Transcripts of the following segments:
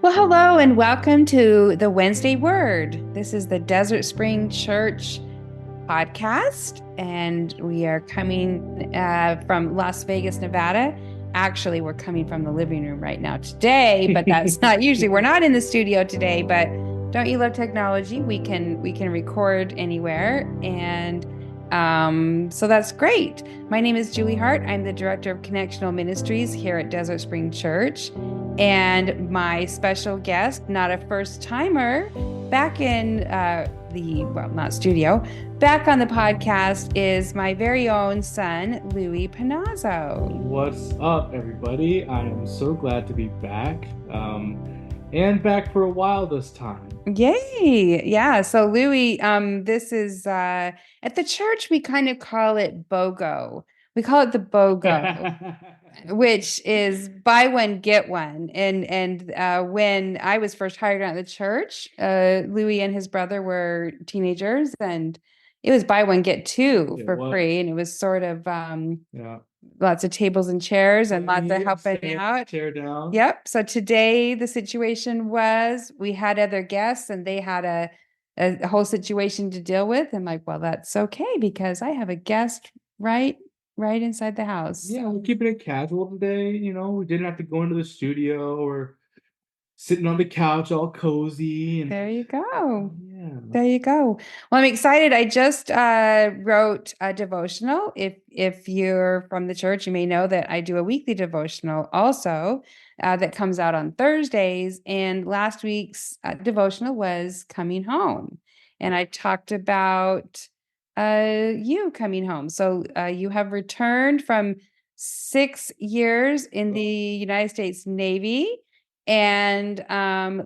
Well, hello and welcome to the Wednesday Word. This is the Desert Spring Church podcast, and we are coming from Las Vegas, Nevada. Actually, we're coming from the living room right now today, but that's not usually. We're not in the studio today, but don't you love technology? We can record anywhere, and so that's great. My name is Julie Hart. I'm the director of Connectional Ministries here at Desert Spring Church. And my special guest, not a first timer, back in not studio, back on the podcast is my very own son, Lewie Panazzo. What's up, everybody? I am so glad to be back, and back for a while this time. Yay. Yeah. So Louis, this is at the church we kind of call it BOGO. We call it the BOGO, which is buy one, get one. And when I was first hired on the church, Louis and his brother were teenagers, and it was buy one, get two It for was, free. And it was sort of yeah. lots of tables and chairs and lots of helping Stand, out. tear down. Yep. So today the situation was we had other guests and they had a whole situation to deal with. I'm like, well, that's okay because I have a guest right inside the house. Yeah, we're keeping it casual today. We didn't have to go into the studio or sitting on the couch all cozy and There you go. yeah. There you go. Well, I'm excited. I just wrote a devotional. If you're from the church, you may know that I do a weekly devotional also that comes out on Thursdays. And last week's devotional was coming home, and I talked about you coming home. So you have returned from 6 years in the United States Navy. And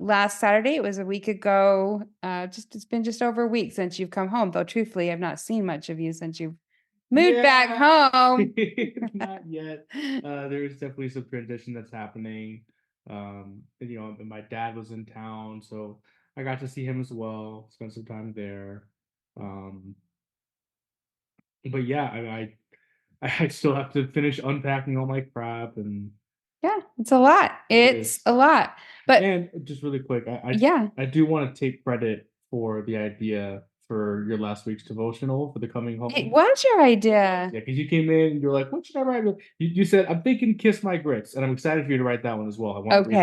last Saturday, it was a week ago, it's been just over a week since you've come home, though truthfully, I've not seen much of you since you've moved back home. Not yet. There's definitely some transition that's happening. And my dad was in town, so I got to see him as well, spend some time there. Um, but yeah, I still have to finish unpacking all my crap, and Yeah, it's a lot. it It's is. a lot. But And just really quick, yeah, I do want to take credit for the idea for your last week's devotional for the coming it home. was your idea. Yeah, because you came in and you're like, what should I write? You said, I'm thinking Kiss My Grits, and I'm excited for you to write that one as well. I want to read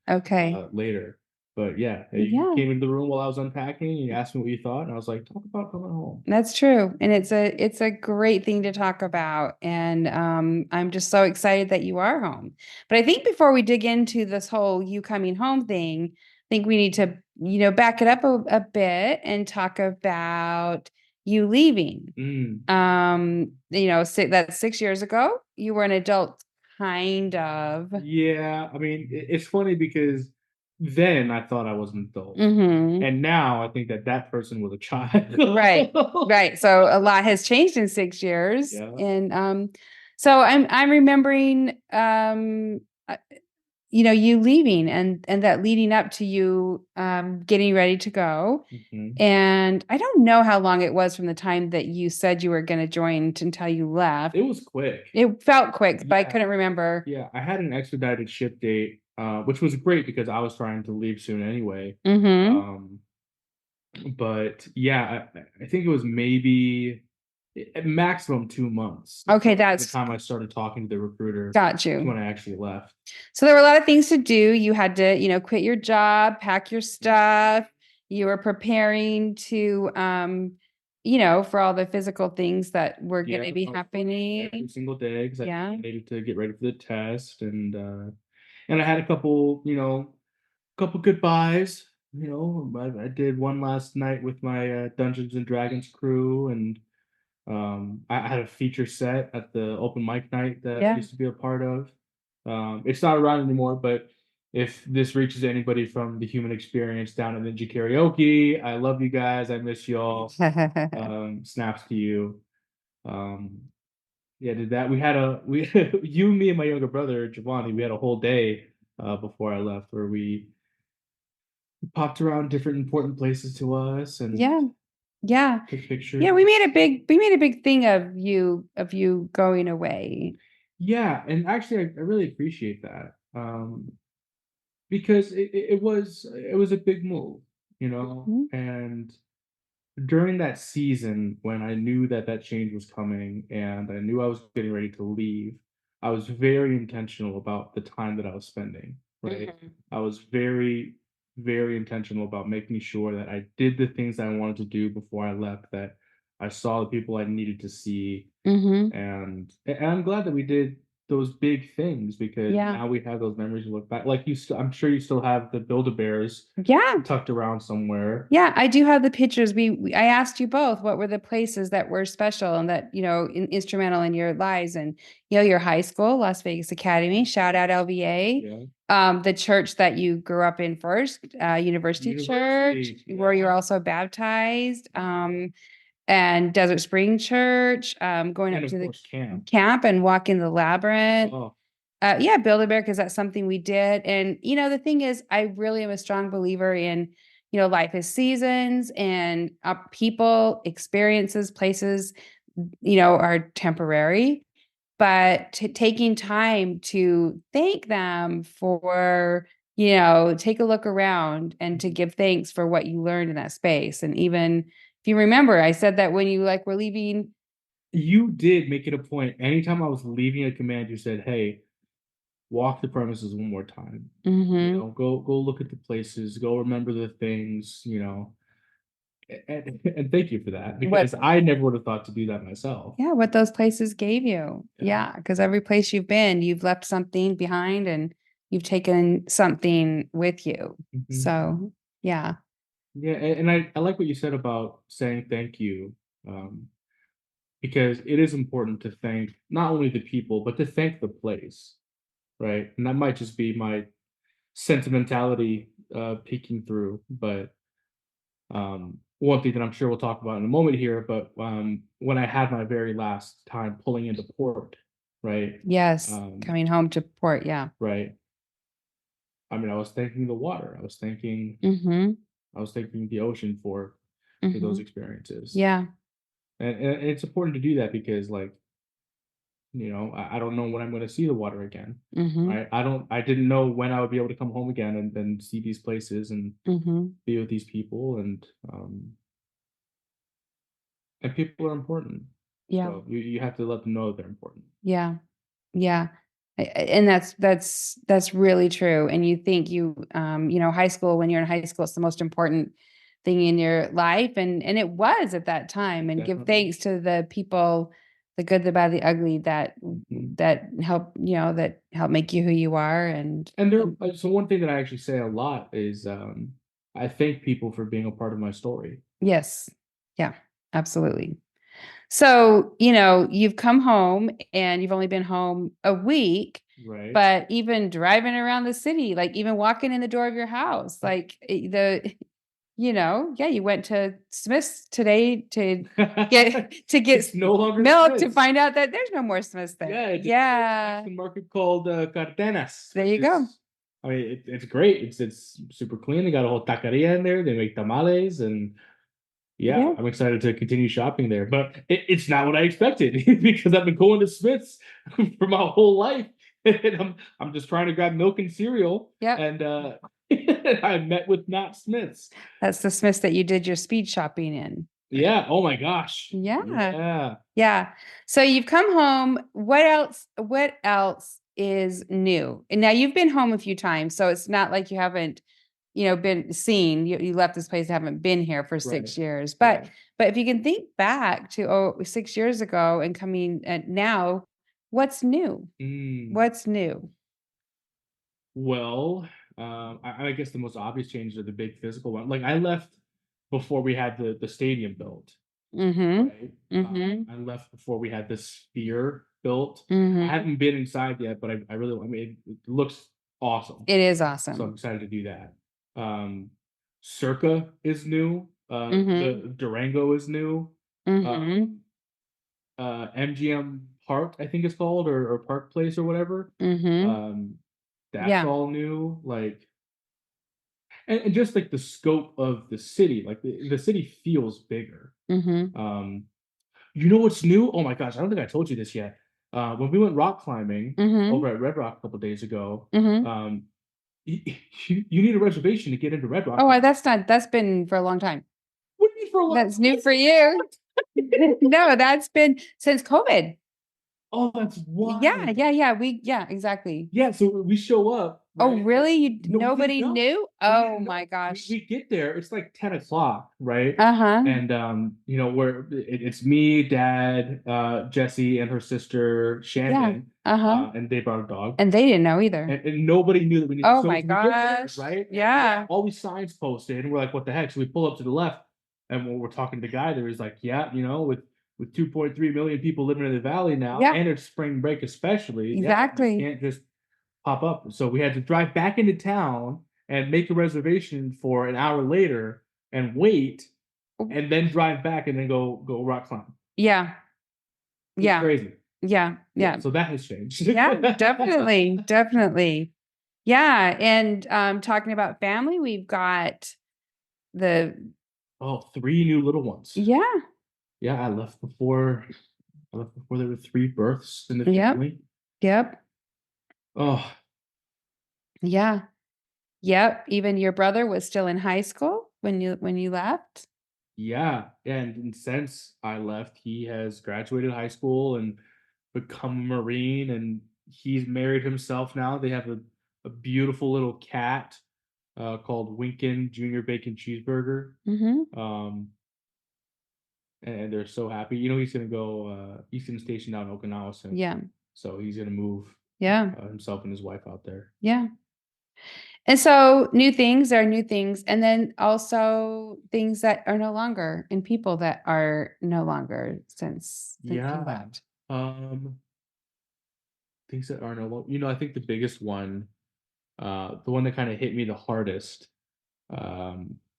that Okay. one Okay. later. But yeah, you Yeah. came into the room while I was unpacking and you asked me what you thought, and I was like, talk about coming home. That's true. And it's a great thing to talk about. And I'm just so excited that you are home. But I think before we dig into this whole you coming home thing, I think we need to, back it up a bit and talk about you leaving. Mm. That's 6 years ago. You were an adult, kind of. Yeah, I mean, it's funny because then I thought I was an adult, Mm-hmm. and now I think that that person was a child. Right. Right. So a lot has changed in 6 years. Yeah, And so I'm remembering you leaving and that leading up to you getting ready to go. hmm, And I don't know how long it was from the time that you said you were going to join until you left. it was quick. It felt quick, but I Yeah, couldn't remember. yeah. I had an expedited ship date, which was great because I was trying to leave soon anyway. Mm-hmm. Um, but yeah, I think it was maybe at maximum 2 months Okay, from the that's time I started talking to the recruiter got to you. when I actually left. So there were a lot of things to do. You had to, quit your job, pack your stuff. You were preparing to, for all the physical things that were going Yeah, to be every happening. single day because I Yeah. needed to get ready for the test, and I had a couple, couple goodbyes. I did one last night with my Dungeons and Dragons crew, and I had a feature set at the open mic night that I Yeah. used to be a part of. It's not around anymore, but if this reaches anybody from the human experience down in Ninja Karaoke, I love you guys. I miss y'all. Snaps to you. Um, yeah, did that. We you, me, and my younger brother Giovanni. We had a whole day before I left where we popped around different important places to us and Yeah. Yeah. took Yeah. pictures. We made a big thing of you going away. Yeah, and actually, I really appreciate that. because it was a big move, Mhm. and during that season when I knew that that change was coming and I knew I was getting ready to leave, I was very intentional about the time that I was spending, right? Mhm. I was very, very intentional about making sure that I did the things I wanted to do before I left, that I saw the people I needed to see, Mhm. and I'm glad that we did those big things because Yeah. now we have those memories to look back. Like I'm sure you still have the Build-A-Bears Yeah. tucked around somewhere. Yeah, I do have the pictures. I asked you both what were the places that were special and that, instrumental in your lives, and your high school, Las Vegas Academy, shout out LVA. Yeah. The church that you grew up in first, University Church, University, where you're yeah. also baptized, and Desert Spring Church, going And up of to the course, camp. camp and walking the labyrinth. Oh, Yeah, Build-A-Bear, because that's something we did. And, the thing is, I really am a strong believer in, life is seasons and people, experiences, places, are temporary. But taking time to thank them for, take a look around and to give thanks for what you learned in that space. And even if you remember, I said that when you were leaving. you did make it a point. Anytime I was leaving a command, you said, "Hey, walk the premises one more time. Mhm. Go look at the places. Go remember the things. And thank you for that What because I never would have thought to do that myself. Yeah, what those places gave you. Yeah. Yeah, because every place you've been, you've left something behind and you've taken something with you. Mhm. So, yeah. Yeah, and I like what you said about saying thank you, because it is important to thank not only the people, but to thank the place, right? And that might just be my sentimentality peeking through. But one thing that I'm sure we'll talk about in a moment here, but when I had my very last time pulling into port, right? Yes, Um, coming home to port, yeah. right. I mean, I was thanking the water. Mhm. I was thanking the ocean for those Mhm. experiences. Yeah. And it's important to do that because like, I don't know when I'm going to see the water again. Mhm. Right. I didn't know when I would be able to come home again and see these places and Mhm. be with these people and people are important. Yeah. So you have to let them know that they're important. Yeah. Yeah. And that's really true. And you think high school, when you're in high school, it's the most important thing in your life. And it was at that time. And give Definitely. thanks to the people, the good, the bad, the ugly Mhm. that help make you who you are. And so one thing that I actually say a lot is I thank people for being a part of my story. Yes. Yeah, absolutely. So, you've come home and you've only been home a week, Right. but even driving around the city, like even walking in the door of your house, like yeah, you went to Smith's today to get It's no longer milk to Smith's. find out that there's no more Smith's there. Yeah, it's a Yeah. Mexican market called Cardenas, There which you go. is, I mean, it's great. It's super clean. They got a whole taqueria in there. They make tamales, and yeah, Yeah. I'm excited to continue shopping there. But it's not what I expected because I've been going to Smith's for my whole life, and I'm just trying to grab milk and cereal, Yep. and I met with not Smith's. That's the Smith's that you did your speed shopping in. Yeah. Oh my gosh. Yeah. Yeah. Yeah. So you've come home. What else is new? And now you've been home a few times, so it's not like you haven't, been seen. You left this place, haven't been here for Right. 6 years. But Right. but if you can think back to 6 years ago and coming now, what's new? Mm. What's new? Well, I guess the most obvious changes are the big physical one. Like I left before we had the stadium built, Mm-hmm. right? Mm-hmm. I left before we had this sphere built. I Mm-hmm. haven't been inside yet, but I really, I mean, it looks awesome. It is So I'm awesome. excited to do that. Circa is new. Mm-hmm. The Durango is new. Mm-hmm. Um, MGM Park, I think it's called, or Park Place or whatever. Mm-hmm. Um, that's Yeah. all new. Like, and just like the scope of the city, like the city feels bigger. Mm-hmm. Um, you know what's new? Oh my gosh, I don't think I told you this yet. When we went rock climbing Mm-hmm. over at Red Rock a couple days ago, Mm-hmm. um, you need a reservation to get into Red Rock. Oh, that's been for a long time. What do you mean for a long That's new for you. No, that's been since COVID. Oh, that's Yeah, wild. yeah, yeah. Yeah, exactly. Yeah, so we show up, Oh, right? really? No, we didn't Nobody know. knew? We Oh didn't my know. We, gosh. we get there, it's like 10 o'clock, right? Uh-huh. And where it's me, Dad, Jesse, and her sister Yeah. Shandon, Uh-huh. and they brought a dog. And they didn't know either. And nobody knew that we needed. Oh So my we get there, gosh. right? Yeah. All these signs posted, and we're like, what the heck? So we pull up to the left, and when we're talking to the guy there, he's like, yeah, with 2.3 million people living in the valley now, Yeah, and it's spring break especially, yeah, you exactly. can't just pop up. So we had to drive back into town and make a reservation for an hour later and wait, and then drive back and then go rock climb. Yeah. It's Yeah. crazy. Yeah. Yeah, Yeah. so that has changed. Yeah, definitely. Definitely. Yeah. And talking about family, we've got the Oh, three new little ones. yeah. Yeah, I left before there were three births in the Yep. family. Yep. Oh, Yeah. Yep. Even your brother was still in high school when you left. yeah. And since I left, he has graduated high school and become a Marine, and he's married himself now. They have a beautiful little cat called Winkin Junior Bacon Cheeseburger. Mm-hmm. Um, and they're so happy. He's gonna go he's gonna station down in Okinawa soon. Yeah. So he's gonna move Yeah. himself and his wife out there. Yeah. And so new things are new things. And then also things that are no longer and people that are no longer since you Yeah. left. Um, things that are no longer, I think the biggest one, the one that kind of hit me the hardest,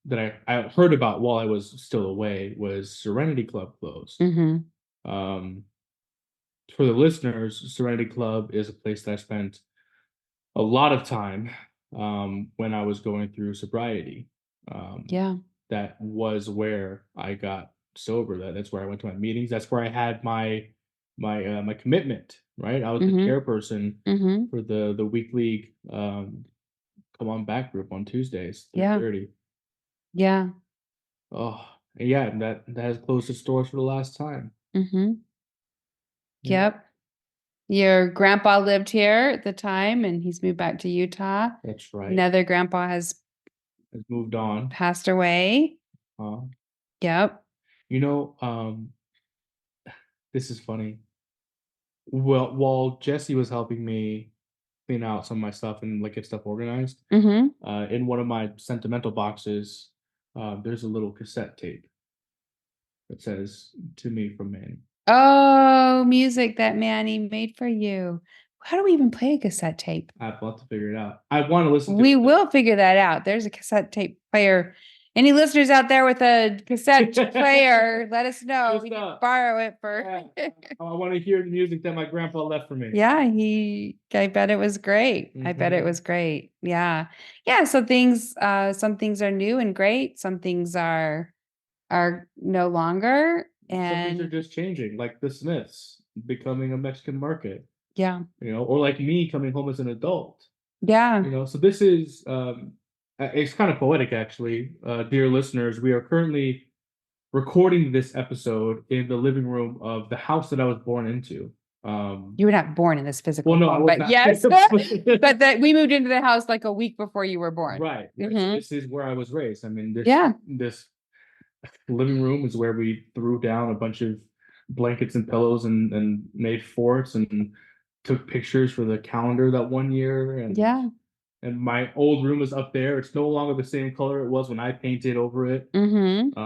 that I heard about while I was still away was Serenity Club closed. Mm-hmm. Um, for the listeners, Serenity Club is a place that I spent a lot of time when I was going through sobriety. Um, Yeah. that was where I got sober. That's where I went to my meetings. That's where I had my commitment. Right, I was the Mm-hmm. chairperson Mm-hmm. for the weekly come on back group on Tuesdays, Yeah. 3:30. Yeah. Oh, yeah, and that has closed its doors for the last time. Mm-hmm. Yeah, Yep. Your grandpa lived here at the time and he's moved back to Utah. that's right. Another grandpa has Has moved on. passed away. Uh, Yep. you know, um, this is funny. Well, while Jesse was helping me clean out some of my stuff and like get stuff organized, Mm-hmm. in one of my sentimental boxes, there's a little cassette tape that says "To Me from Manny." Oh, music that Manny made for you. How do we even play a cassette tape? I'd love to figure it out. I want to listen to We it. will figure that out. There's a cassette tape player. Any listeners out there with a cassette player, let us know. We can borrow it for. Yeah. I want to hear the music that my grandpa left for me. Yeah, I bet it was great. I bet it was great. Yeah. Yeah. So some things are new and great. Some things are no longer. Some things are And just changing, like the Smiths becoming a Mexican market, yeah. or like me coming home as an adult. Yeah. So this is it's kind of poetic actually. Dear listeners, we are currently recording this episode in the living room of the house that I was born into. You were not born in this physical Well, no, I home, was but not. yes, but that we moved into the house like a week before you were born. Right. So Mhm. this is where I was raised. I mean, Yeah. this living room is where we threw down a bunch of blankets and pillows and made forts and took pictures for the calendar that one year. Yeah. And my old room is up there. It's no longer the same color it was when I painted over it. Mm-hmm.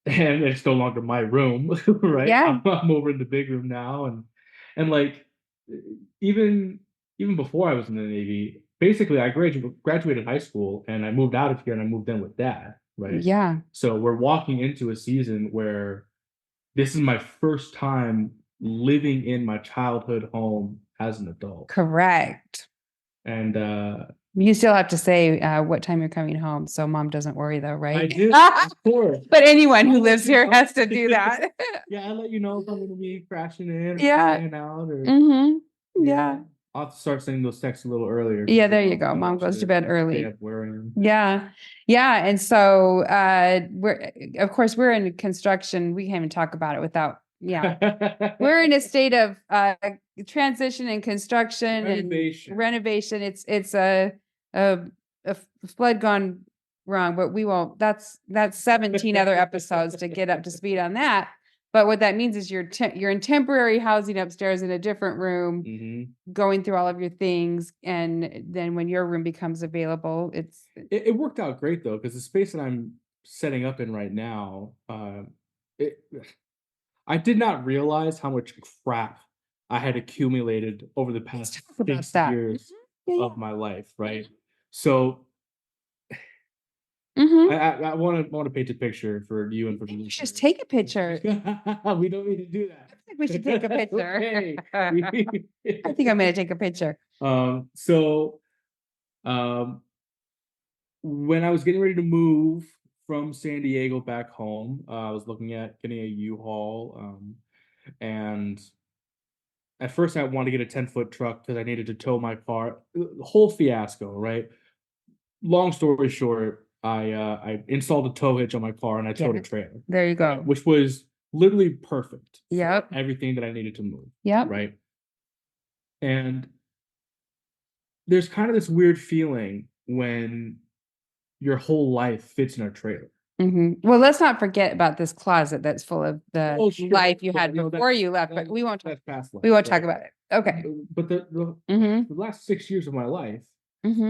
And it's no longer my room, right? Yeah. I'm over in the big room now, and like even even before I was in the Navy, basically I graduated high school and I moved out of here and I moved in with Dad, right? Yeah. So we're walking into a season where this is my first time living in my childhood home as an adult. Correct. And You still have to say what time you're coming home, so mom doesn't worry though, right? I did, of course. But anyone who lives here has to do that. Yeah, I'll let you know if I'm gonna be crashing in or Yeah. staying out or Mm-hmm. Yeah. I'll have to start sending those texts a little earlier. Yeah, there you go. Mom goes to bed Stay early. up worrying. Yeah. Yeah. And so we're of course we're in construction. We can't even talk about it without we're in a state of transition and construction Renovation. and renovation. It's a, a flood gone wrong, but we won't. That's 17 other episodes to get up to speed on that. But what that means is you're in temporary housing upstairs in a different room, going through all of your things, and then when your room becomes available, it worked out great though, because the space that I'm setting up in right now, I did not realize how much crap I had accumulated over the past 6 years of my life, right? So I want to paint a picture for you and for me. Just take a picture. We don't need to do that. I think we should take a picture. Okay. I think I'm going to take a picture. So when I was getting ready to move from San Diego back home, I was looking at getting a U-Haul, and at first I wanted to get a 10-foot truck because I needed to tow my car. The whole fiasco, right? Long story short, I installed a tow hitch on my car and I towed a trailer. There you go. Which was literally perfect. Yep. Everything that I needed to move. Yep. Right. And there's kind of this weird feeling when your whole life fits in a trailer. Well, let's not forget about this closet that's full of the life you had before you left, but we won't talk about it. Okay. But the last 6 years of my life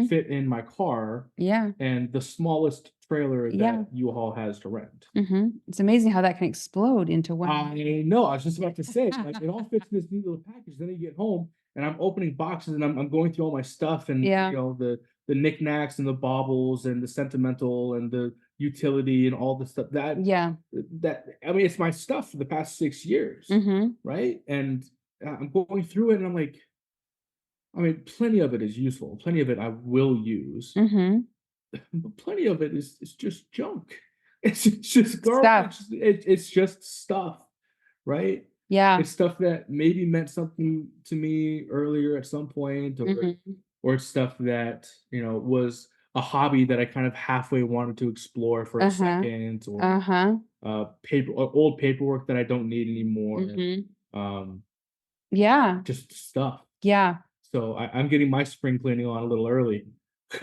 fit in my car. Yeah. And the smallest trailer that U-Haul has to rent. It's amazing how that can explode into one. I know. I was just about to say, like, it all fits in this neat little package. Then you get home and I'm opening boxes and I'm going through all my stuff and the knickknacks and the baubles and the sentimental and the utility and all the stuff that I mean, it's my stuff for the past 6 years, right? And I'm going through it and I'm like, I mean, plenty of it is useful. Plenty of it I will use. But plenty of it is just junk. It's just garbage. It's just stuff, right? Yeah. It's stuff that maybe meant something to me earlier at some point, or it's stuff that was a hobby that I kind of halfway wanted to explore for a second, or old paperwork that I don't need anymore. Just stuff. Yeah. So I'm getting my spring cleaning on a little early.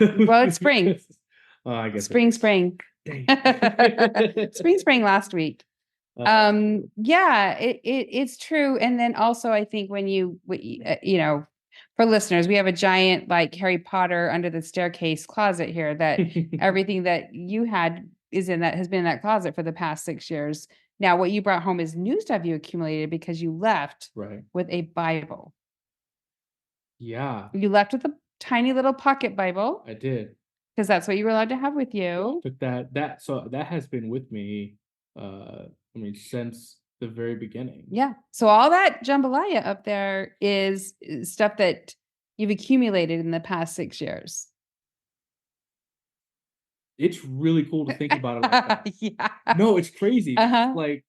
Well, it's spring. I guess spring. Spring last week. It's true. And then also I think when for listeners, we have a giant like Harry Potter under the staircase closet here that everything that you had has been in that closet for the past 6 years. Now, what you brought home is new stuff you accumulated because you left with a Bible. Yeah. You left with a tiny little pocket Bible. I did. Because that's what you were allowed to have with you. But that has been with me, since the very beginning. Yeah. So all that jambalaya up there is stuff that you've accumulated in the past 6 years. It's really cool to think about it like that. Yeah. No, it's crazy. Like,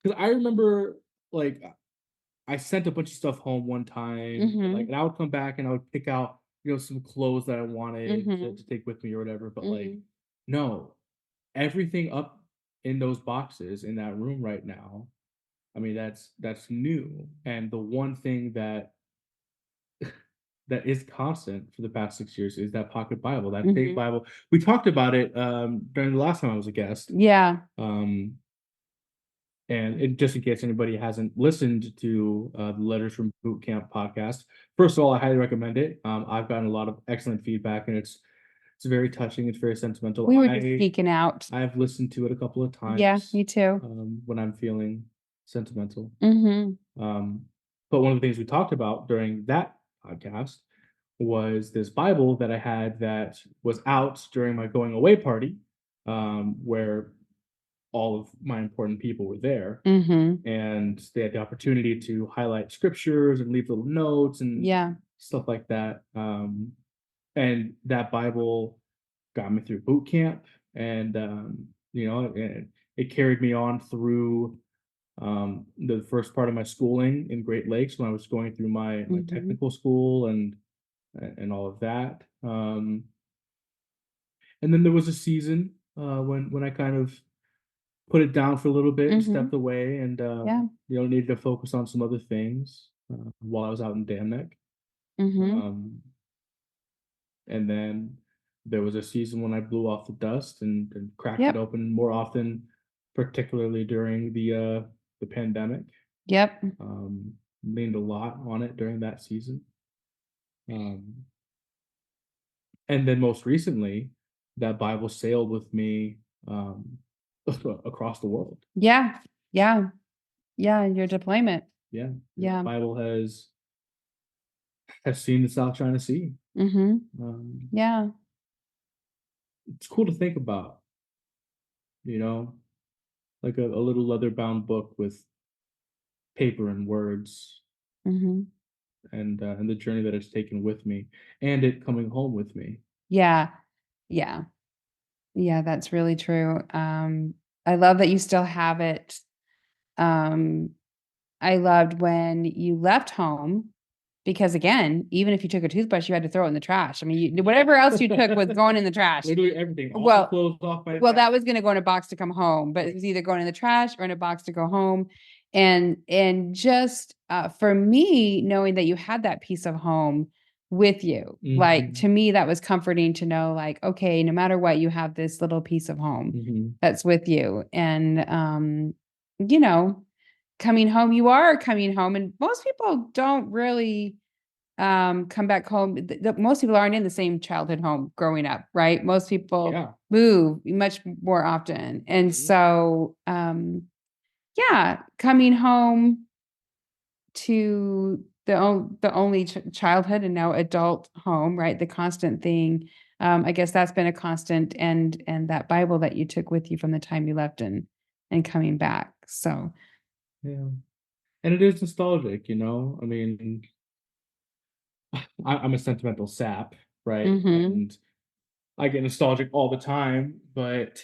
because I remember, like, I sent a bunch of stuff home one time, and I would come back and I would pick out, some clothes that I wanted to take with me or whatever. But no, everything up in those boxes in that room right now, I mean, that's new. And the one thing that is constant for the past 6 years is that pocket Bible, that big Bible. We talked about it during the last time I was a guest. Yeah. And just in case anybody hasn't listened to the Letters from Boot Camp podcast, first of all, I highly recommend it. I've gotten a lot of excellent feedback, and it's very touching. It's very sentimental. We were just geeking out. I've listened to it a couple of times. Yeah, me too. When I'm feeling sentimental. But one of the things we talked about during that podcast was this Bible that I had that was out during my going away party, where all of my important people were there, and they had the opportunity to highlight scriptures and leave little notes and stuff like that. And that Bible got me through boot camp, and it carried me on through The first part of my schooling in Great Lakes when I was going through my Mm-hmm. technical school and all of that. And then there was a season when I kind of put it down for a little bit and Mm-hmm. stepped away and Yeah. needed to focus on some other things while I was out in Dam Neck. Mm-hmm. Um, and then there was a season when I blew off the dust and cracked it Yep. open more often, particularly during the pandemic. Yep. Um, Leaned a lot on it during that season. Um, and then most recently, that Bible sailed with me um, across the world. Yeah. Yeah. Yeah. Your deployment. Yeah, the Yeah. Bible has seen the South China Sea. Mm-hmm. Um, Yeah. it's cool to think about, you know, like a little leather bound book with paper and words Mm-hmm. and the journey that it's taken with me and it coming home with me. Yeah. Yeah. Yeah. That's really true. I love that you still have it. Um, I loved when you left home because again, even if you took a toothbrush, you had to throw it in the trash. I mean, whatever else you took was going in the trash. Literally everything, all the Well, clothes off my well, back. that was going to go in a box to come home, but it was either going in the trash or in a box to go home. And just for me, knowing that you had that piece of home with you, like Mhm, to me, that was comforting to know, like, okay, no matter what, you have this little piece of home mhm. that's with you. And you know, coming home, you are coming home, and most people don't really come back home. Most people aren't in the same childhood home growing up, right? Most people Yeah. move much more often. And Mhm. so yeah, coming home to the only childhood and now adult home, right? The constant thing. I guess that's been a constant, and that Bible that you took with you from the time you left and coming back. So Yeah. And it is nostalgic, you know? I mean, I'm a sentimental sap, right? mm-hmm, And I get nostalgic all the time, but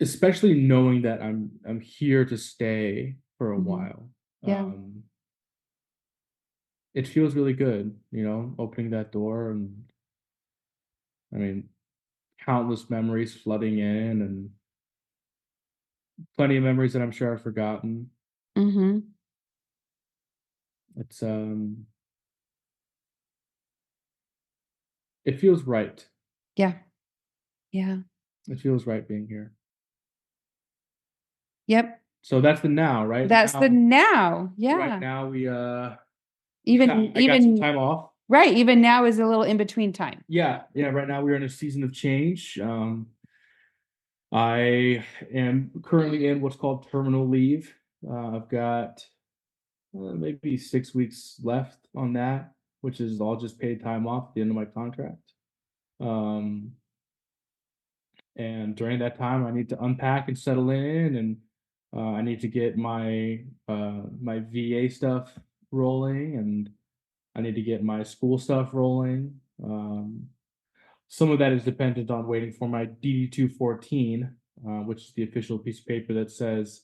especially knowing that I'm here to stay for a mm-hmm. while. Yeah. It feels really good, opening that door and I mean, countless memories flooding in and plenty of memories that I'm sure I've forgotten. Mm-hmm. It's it feels right. Yeah. Yeah. It feels right being here. Yep. So that's the now, right? That's the Now now. right Yeah. now we Even I got some even time off. right, even now is a little in between time. Yeah, yeah, right now we're in a season of change. I am currently in what's called terminal leave. I've got maybe 6 weeks left on that, which is all just paid time off at the end of my contract. Um, and during that time, I need to unpack and settle in, and I need to get my VA stuff rolling, and I need to get my school stuff rolling. Some of that is dependent on waiting for my DD 214, which is the official piece of paper that says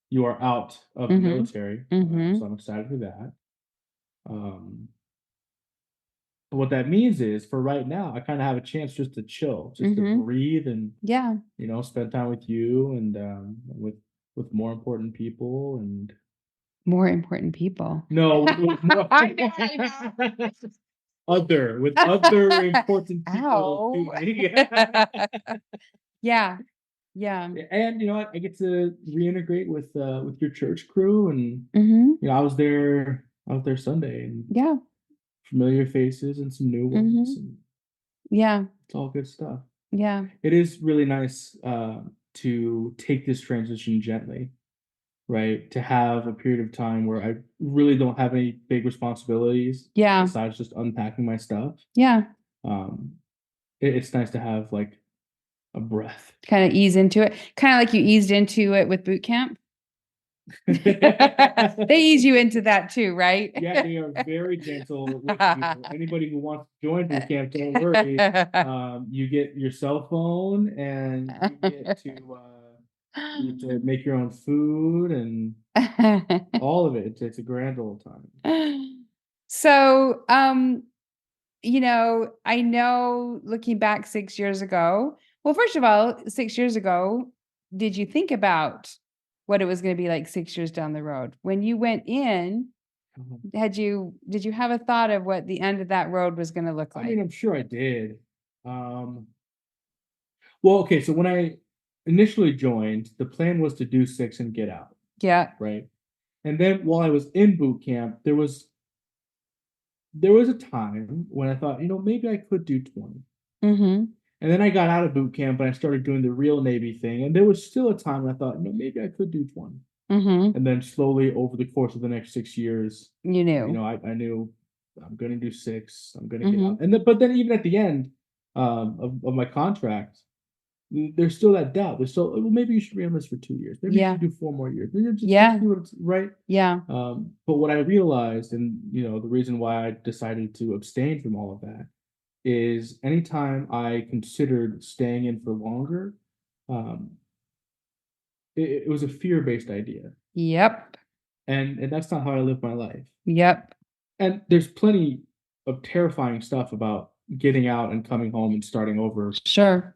you are out of the Mm-hmm. military. So Mm-hmm. I'm excited for that. Um, but what that means is for right now, I kind of have a chance just to chill, just to Mm-hmm. breathe and Yeah. spend time with you and with more important people and More important people. no, with more I know. with other important people to Ow. me. Yeah. Yeah. And I get to reintegrate with your church crew and Mm-hmm. I was there Sunday and Yeah. familiar faces and some new Mm-hmm. ones and Yeah. it's all good stuff. Yeah. It is really nice to take this transition gently, right? To have a period of time where I really don't have any big responsibilities Yeah. besides just unpacking my stuff. Yeah. Um, it's nice to have like a breath. Kind of ease into it. Kind of like you eased into it with boot camp. They ease you into that too, right? Yeah, they are very gentle with you. Anybody who wants to join boot camp, don't worry. You get your cell phone and you get to You get to make your own food and all of it. It's a grand old time. So, I know looking back 6 years ago, well, first of all, 6 years ago, did you think about what it was going to be like 6 years down the road? When you went in, Mhm. did you have a thought of what the end of that road was going to look I like? mean, I'm sure I did. Well, okay, so when I initially joined, the plan was to do 6 and get out, Yeah. right? And then while I was in boot camp, there was a time when I thought, maybe I could do 20. Mm-hmm. And then I got out of boot camp and I started doing the real Navy thing. And there was still a time when I thought, maybe I could do 20. Mm-hmm. And then slowly over the course of the next 6 years, You knew. I knew I'm going to do 6. I'm going to get Mm-hmm. out. But then even at the end of my contract, there's still that doubt. There's still, well, maybe you should re-enlist for 2 years. Maybe you Yeah. should do 4 more years. Maybe just Yeah. see what it's right. Yeah. But what I realized, and the reason why I decided to abstain from all of that is anytime I considered staying in for longer, um, it was a fear-based idea, Yep. and that's not how I live my life. Yep. And there's plenty of terrifying stuff about getting out and coming home and starting over. Sure.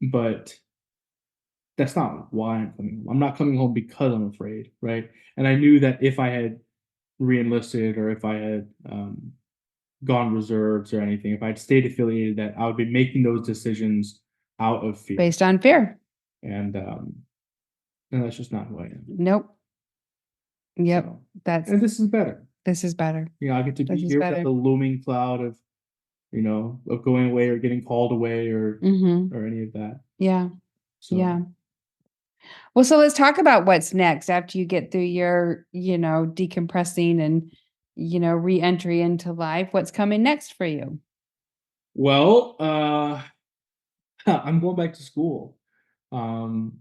But that's not why I'm coming home. I'm not coming home because I'm afraid, right? And I knew that if I had re-enlisted or if I had gone reserves or anything, if I'd stayed affiliated, that I would be making those decisions out of fear. Based on fear. And that's just not who I am. Nope. Yep. So, That's and this is better. This is better. I get to This be is here without better. the looming cloud of going away or getting called away Mm-hmm. or any of that. Yeah. So Yeah. Well, so let's talk about what's next after you get through your, decompressing and, re-entry into life. What's coming next for you? well, I'm going back to school. Um,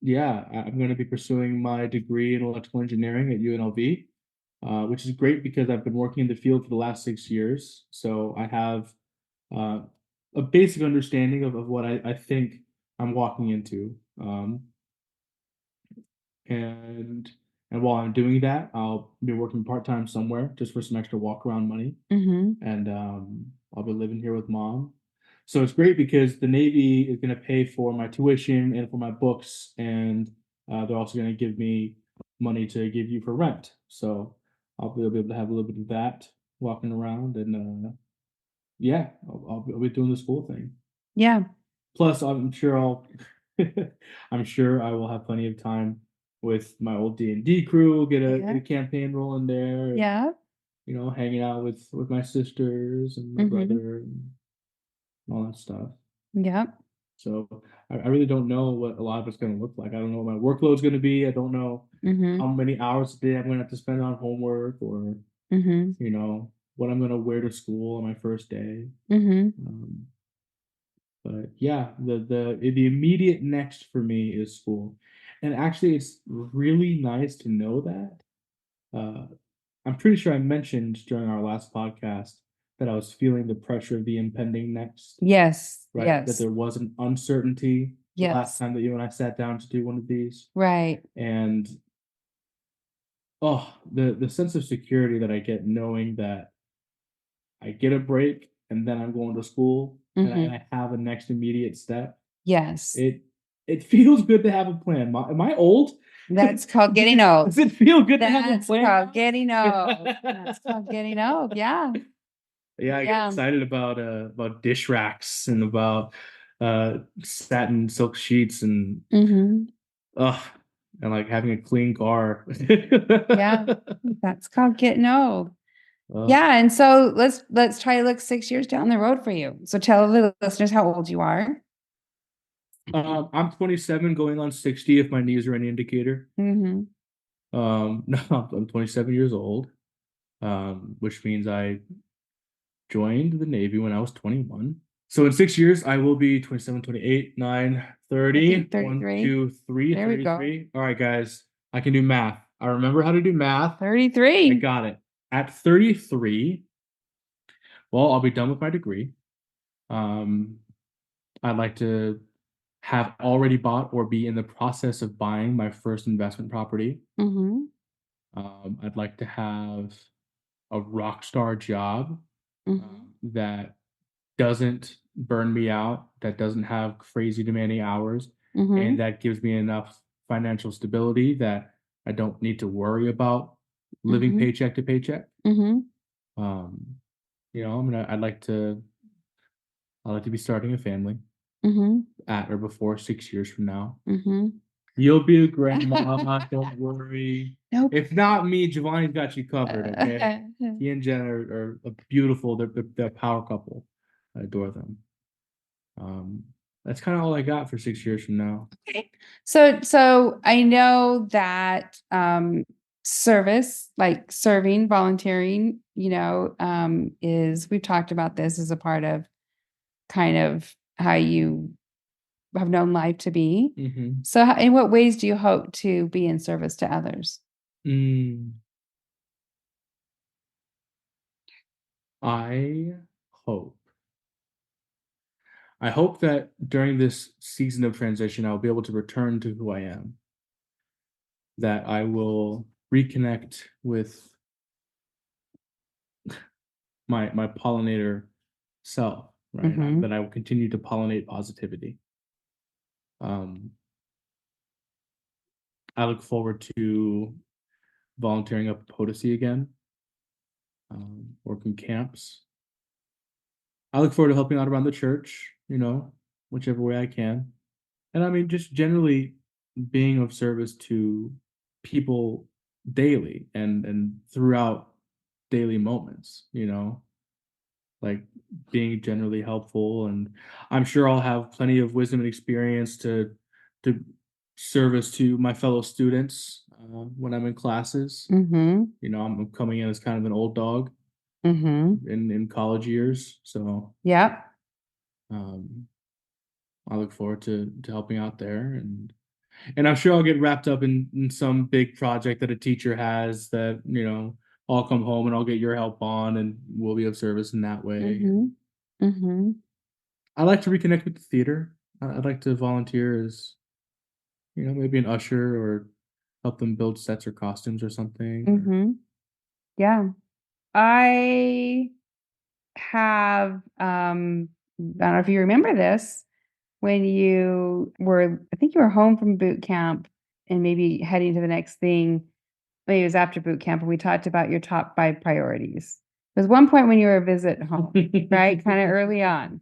yeah, I'm going to be pursuing my degree in electrical engineering at UNLV, which is great because I've been working in the field for the last 6 years. So I have uh, a basic understanding of what I think I'm walking into. And and while I'm doing that, I'll be working part-time somewhere just for some extra walk around money. Mm-hmm. And I'll be living here with mom. So it's great because the Navy is going to pay for my tuition and for my books, and they're also going to give me money to give you for rent. So I'll be able to have a little bit of that walking around, and yeah, I'll be doing the school thing. Yeah. Plus, I'm sure I'm sure I will have plenty of time with my old D&D crew, get Yeah. a campaign rolling there, and Yeah. hanging out with my sisters and my Mm-hmm. brother and all that stuff. Yeah. So I really don't know what a lot of it's going to look like. I don't know what my workload's going to be. I don't know Mm-hmm. how many hours a day I'm going to have to spend on homework or, Mm-hmm. what I'm going to wear to school on my first day. Mm-hmm. Um, but yeah, the immediate next for me is school. And actually, it's really nice to know that. Uh, I'm pretty sure I mentioned during our last podcast that I was feeling the pressure of the impending next, Yes. right? That Yes. there was an uncertainty the last Yes. time that you and I sat down to do one of these. Right. And oh, the sense of security that I get knowing that I get a break and then I'm going to school and Mm-hmm. I have a next immediate step. Yes. It feels good to have a plan. Am I old? That's called Does getting it, old. does it feel good to have a That's plan called now? getting old. That's called getting old. Yeah. Yeah, I get Yeah. excited about dish racks and about satin silk sheets Mm-hmm. uh and like having a clean car. Yeah. That's called getting old. uh, Yeah. And so let's try to look 6 years down the road for you. So tell the listeners how old you are. I'm 27 going on 60 if my knees are any indicator. Mm-hmm. No, I'm 27 years old, which means I joined the Navy when I was 21. So in 6 years, I will be 27, 28, 9, 30, 1, 33. 2, 3, There we go. 33. All right, guys, I can do math. I remember how to do math. I 33. got it. At 33, well, I'll be done with my degree. Um, I'd like to have already bought or be in the process of buying my first investment property. Mm-hmm. I'd like to have a rock star job Mm-hmm. that doesn't burn me out, that doesn't have crazy demanding hours, Mm-hmm. and that gives me enough financial stability that I don't need to worry about living Mm-hmm. paycheck to paycheck. Mm-hmm. Um, I'd like to be starting a family Mm-hmm. at or before 6 years from now. Mm-hmm. You'll be a grandma, don't worry. Nope. If not me, Giovanni's got you covered, okay? He and Jen are a beautiful, they're a power couple. I adore them. Um, that's kind of all I got for 6 years from now. Okay. So I know that service, like serving, volunteering, is we've talked about this as a part of kind of how you have known life to be. Mm-hmm. So in what ways do you hope to be in service to others? Mm, I hope. I hope that during this season of transition, I'll be able to return to who I am. That I will reconnect with my pollinator self, right? Mm-hmm. That I will continue to pollinate positivity. Um, I look forward to volunteering up at Potosi again, working camps. I look forward to helping out around the church, whichever way I can. And I mean, just generally being of service to people daily and throughout daily moments, like being generally helpful. And I'm sure I'll have plenty of wisdom and experience to service to my fellow students when I'm in classes. Mm-hmm. I'm coming in as kind of an old dog Mm-hmm. in college years, so Yep. um, I look forward to helping out there, and I'm sure I'll get wrapped up in some big project that a teacher has that I'll come home and I'll get your help on, and we'll be of service in that way. Mm-hmm. Mm-hmm. I like to reconnect with the theater. I'd like to volunteer as maybe an usher or help them build sets or costumes or something. Mm-hmm. Yeah. I have I don't know if you remember this when I think you were home from boot camp and maybe heading to the next thing. Maybe it was after boot camp, and we talked about your top 5 priorities. There's one point when you were a visit home, right? Kind of early on.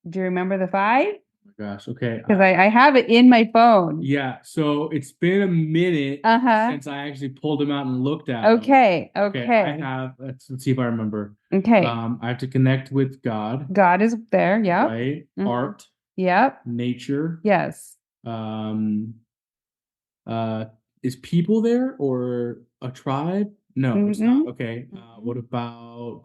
Do you remember the 5? Oh my gosh. Okay. Because I have it in my phone. Yeah. So it's been a minute Uh-huh. since I actually pulled them out and looked at them. Okay. Okay. I Okay. have. Let's see if I remember. Okay. I have to connect with God, God is there. Yep. right? Mhm. Art, Yep. nature. Yes. Um. Uh. Is people there or a tribe? No, it's not. Mm-mm. Okay. What about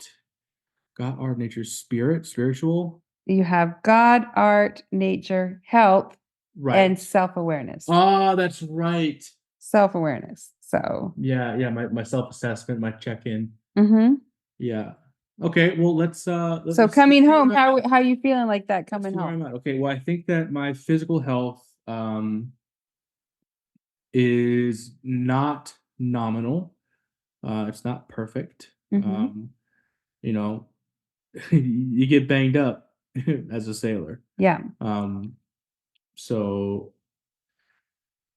God, art, nature, spirit, spiritual? You have God, art, nature, health, and Right. self-awareness. Ah, that's right. Self-awareness. So, Yeah. My self-assessment, my check-in. mhm. Yeah. Okay. Well, So let's coming see home, where I'm at. how you feeling like that Let's coming see where I'm home? at. Okay. Well, I think that my physical health is not nominal. It's not perfect. Mm-hmm. You know, you get banged up as a sailor. Yeah. Um, so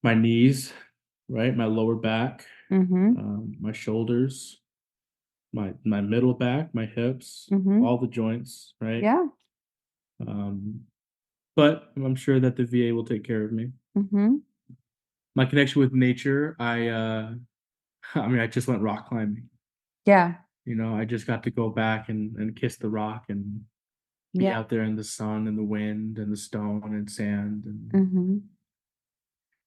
my knees, right, my lower back, Mm-hmm. my shoulders, my middle back, my hips, Mm-hmm. all the joints, right? Yeah. Um, but I'm sure that the VA will take care of me. Mm-hmm. My connection with nature, I mean, I just went rock climbing. Yeah. I just got to go back and kiss the rock and be Yeah. out there in the sun and the wind and the stone and sand Mm-hmm.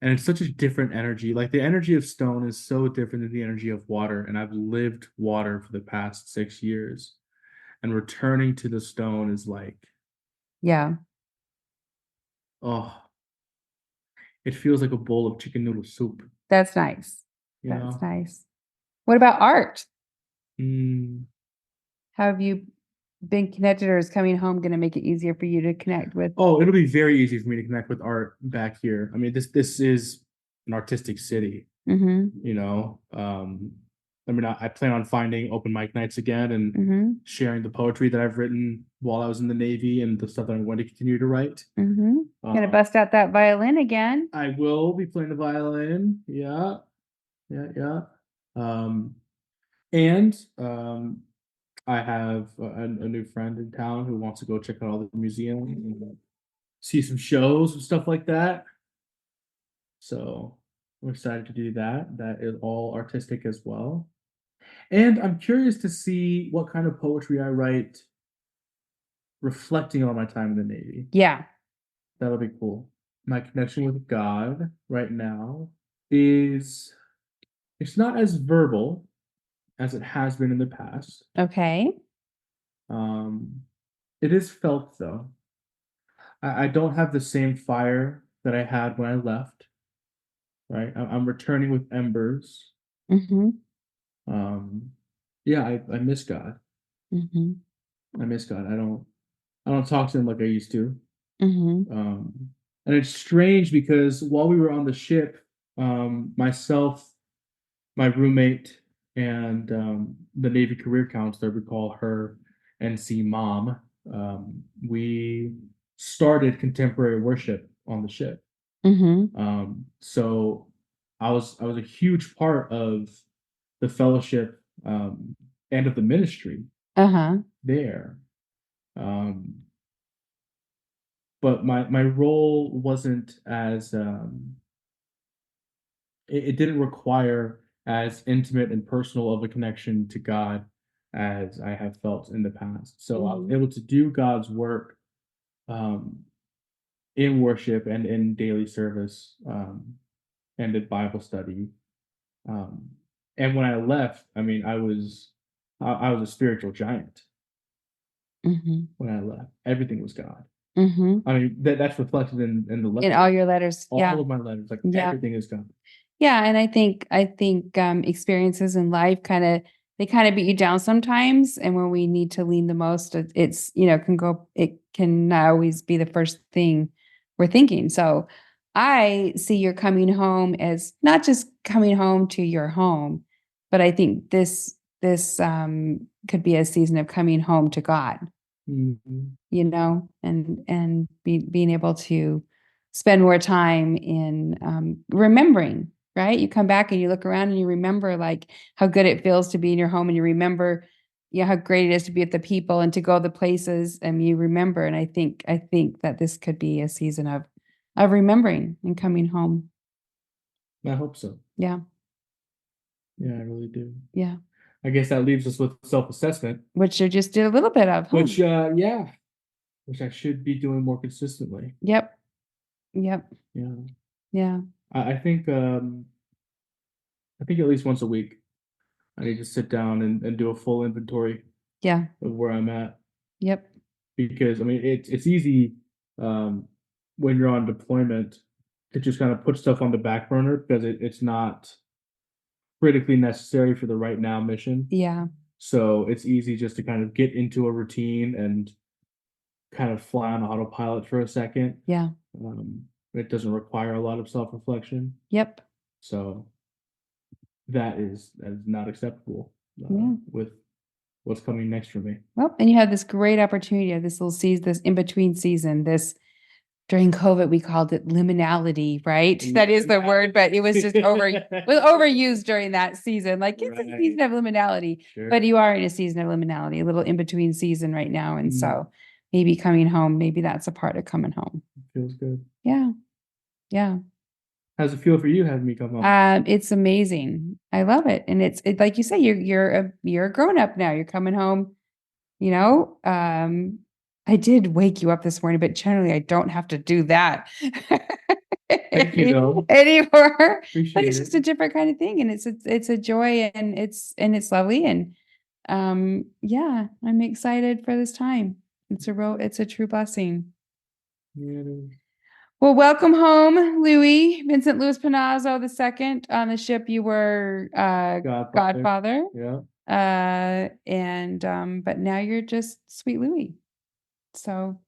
and it's such a different energy. Like the energy of stone is so different than the energy of water. And I've lived water for the past 6 years. And returning to the stone is like, Yeah. oh, it feels like a bowl of chicken noodle soup, That's nice. you That's know? nice. What about art? Mm, Have you? been connected, or is coming home going to make it easier for you to connect with? Oh, it'll be very easy for me to connect with art back here. I mean, this is an artistic city, Mm-hmm. you know. I mean, I plan on finding open mic nights again and Mm-hmm. sharing the poetry that I've written while I was in the Navy and the stuff that I'm going to continue to write. Mm-hmm. Gonna bust out that violin again. I will be playing the violin. Yeah, yeah, yeah. Um, and I have a new friend in town who wants to go check out all the museums and see some shows and stuff like that. So I'm excited to do that. That is all artistic as well. And I'm curious to see what kind of poetry I write reflecting on my time in the Navy. Yeah. That'll be cool. My connection with God right now is it's not as verbal as it has been in the past. Okay. Um, it is felt though. I don't have the same fire that I had when I left, right? I'm returning with embers. Mm-hmm. Um, yeah, I miss God. Mm-hmm. I miss God. I don't talk to him like I used to. Mm-hmm. And it's strange because while we were on the ship, myself, my roommate, and the Navy Career Counselor, we call her NC Mom, we started contemporary worship on the ship. Mm-hmm. So I was a huge part of the fellowship and of the ministry Uh-huh. there. Um, but my role wasn't as it didn't require as intimate and personal of a connection to God as I have felt in the past. So I was Mm-hmm. able to do God's work um, in worship and in daily service and in Bible study. Um, and when I left, I mean, I was a spiritual giant Mm-hmm. when I left. Everything was God. Mm-hmm. I mean, that's reflected in the In letter, all your letters. all Yeah. of my letters, like Yeah. everything is God. Yeah, and I think experiences in life they kind of beat you down sometimes, and when we need to lean the most, it's it can not always be the first thing we're thinking. So I see your coming home as not just coming home to your home, but I think this could be a season of coming home to God, Mhm. and being able to spend more time in remembering, right? You come back and you look around and you remember like how good it feels to be in your home, and you remember how great it is to be with the people and to go the places, and you remember. And I think that this could be a season of remembering and coming home. I hope so. Yeah. Yeah, I really do. Yeah. I guess that leaves us with self-assessment, Which you just did a little bit of, huh? yeah, which I should be doing more consistently. Yep. Yep. Yeah. Yeah. I think I think at least once a week I need to sit down and do a full inventory Yeah. of where I'm at Yep. because I mean it's easy um when you're on deployment to just kind of put stuff on the back burner because it's not critically necessary for the right now mission. Yeah. So it's easy just to kind of get into a routine and kind of fly on autopilot for a second. Yeah. It doesn't require a lot of self-reflection. Yep. So that is not acceptable Yeah. with what's coming next for me. Well, and you have this great opportunity of this little season, this in between season, this during COVID, we called it liminality, right? That is the word, but it was just was overused during that season. Like it's a Right. season of liminality, Sure. but you are in a season of liminality, a little in between season right now. And so maybe coming home, maybe that's a part of coming home. Feels good. Yeah. Yeah. How's it feel for you having me come home? It's amazing. I love it. And it's like you say, you're a grown up now. You're coming home, you know. I did wake you up this morning, but generally I don't have to do that Thank you, though. anymore. But Appreciate it's just a it. different kind of thing, and it's a joy, and it's lovely, and yeah, I'm excited for this time. It's a true blessing. Yeah, it is. Well, welcome home, Louis, Vincent Louis Panazzo II. On the ship, you were Godfather. Godfather. Yeah. But now you're just sweet Lewie. So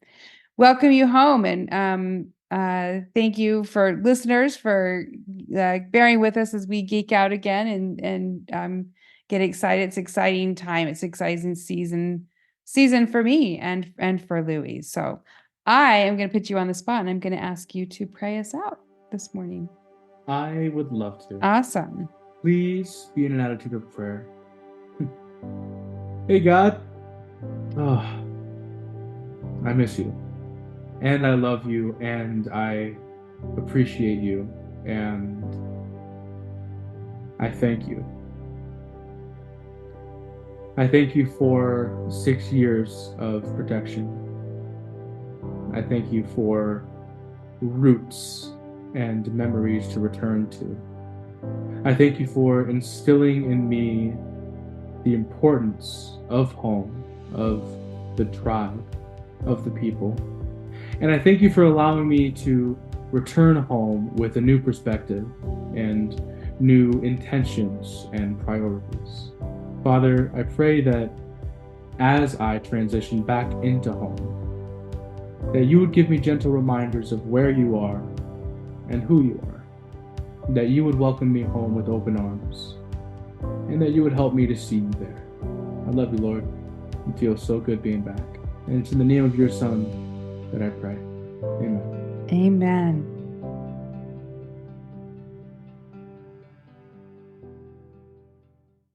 welcome you home, and thank you for listeners for bearing with us as we geek out again and get excited. It's exciting time. It's exciting season for me and for Lewie. So I am going to put you on the spot, and I'm going to ask you to pray us out this morning. I would love to. Awesome. Please be in an attitude of prayer. Hey God, oh, I miss you, and I love you, and I appreciate you, and I thank you. I thank you for 6 years of protection. I thank you for roots and memories to return to. I thank you for instilling in me the importance of home, of the tribe, of the people. And I thank you for allowing me to return home with a new perspective and new intentions and priorities. Father, I pray that as I transition back into home, that you would give me gentle reminders of where you are and who you are, that you would welcome me home with open arms, and that you would help me to see you there. I love you, Lord. It feels so good being back. And it's in the name of your Son that I pray. Amen. Amen.